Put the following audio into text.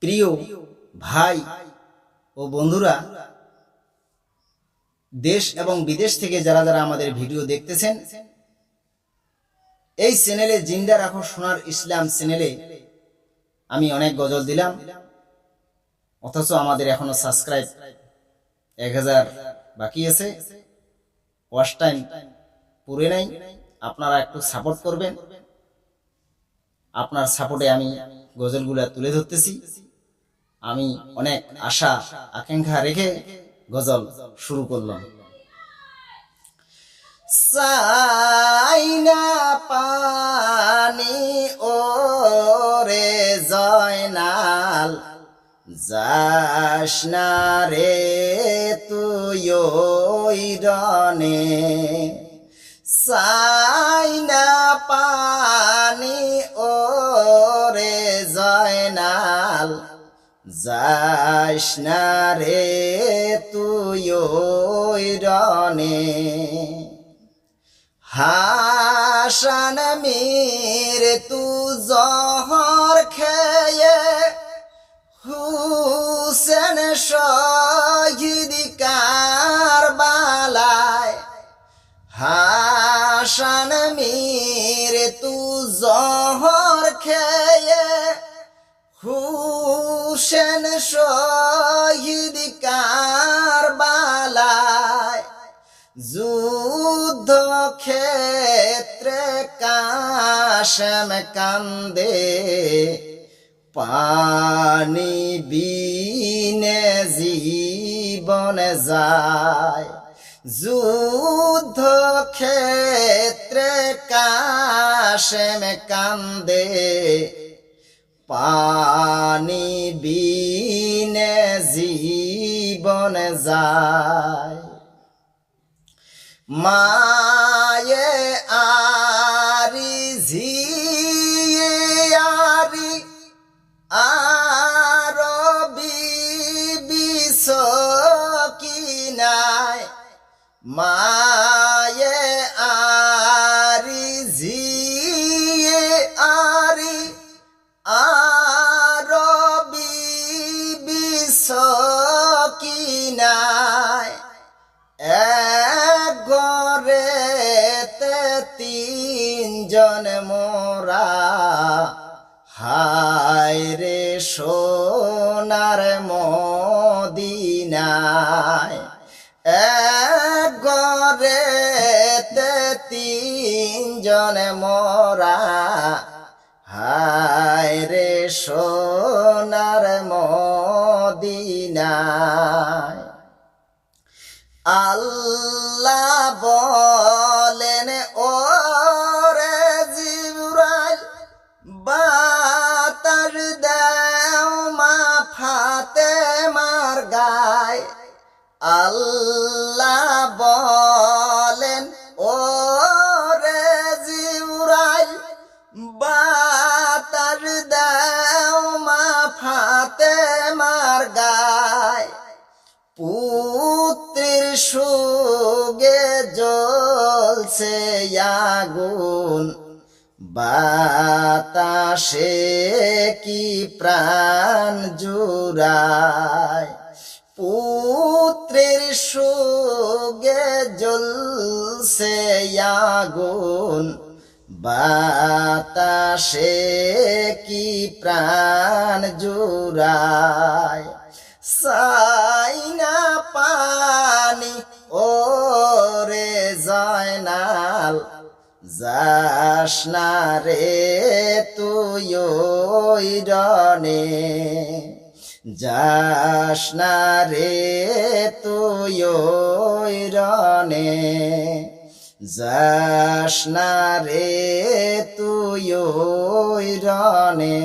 প্রিয় ভাই ও বন্ধুরা, দেশ এবং বিদেশ থেকে যারা যারা আমাদের ভিডিও দেখতেছেন, এই চ্যানেলে জিন্দা রাখো সোনার ইসলাম চ্যানেলে আমি অনেক গজল দিলাম, অথচ আমাদের এখনো সাবস্ক্রাইব 1000 বাকি আছে, ওয়াচ টাইম পুরে নাই। আপনারা একটু সাপোর্ট করবেন। আপনার সাপোর্টে আমি গজলগুলা তুলে ধরতেছি। আমি অনেক আশা আকাঙ্ক্ষা রেখে গজল শুরু করলাম। সাইনা পানি ওরে জয়নাল, যাস না রে তুই ওই রনে। সাইনা পানি ওরে জয়নাল, যাস না রে তুই ওই রনে। হাসান মীর তু জহর খেয়ে হুসেন শহীদ কারবালায়। হাসান মীর তু জহর খেয়ে হুসেন শহীদ কারবালায়। যুদ্ধ ক্ষেত্রে কাশেম কান্দে, পানি বিনে জীবন যায়। যুদ্ধ ক্ষেত্রে কাশেম কান্দে, পানি বিনে জীবন যায়। মায়ে আরি ঝিয়ে আরি আরবি বিসকিনায়। মায়ে আরি ঝিয়ে আরি আরবি বিসকিনায়। ঘরেতে তিনজন মোরা, হায় রে সোনার মদিনায়। ঘরেতে তিনজন মোরা, হায় রে সোনার মদিনায়। আল্লাহ বলেন ওরে জিবরাইল, বাতাস দাও মা ফাতেমার গায়। আল্লাহ বলেন ওরে জিবরাইল, বাতাস দাও মা ফাতেমার গায়। পুত্রের সুগে জ্বলছে আগুন, বাতাসে কি প্রাণ জুড়ায়। পুত্রের সুগে জ্বলছে আগুন, বাতাসে কি প্রাণ জুড়ায়। সাইনা পানি ওরে জয়নাল, যাস না রে তুই ওই রনে। যাস না রে তুই ওই রনে। যাস না রে তুই ওই রনে।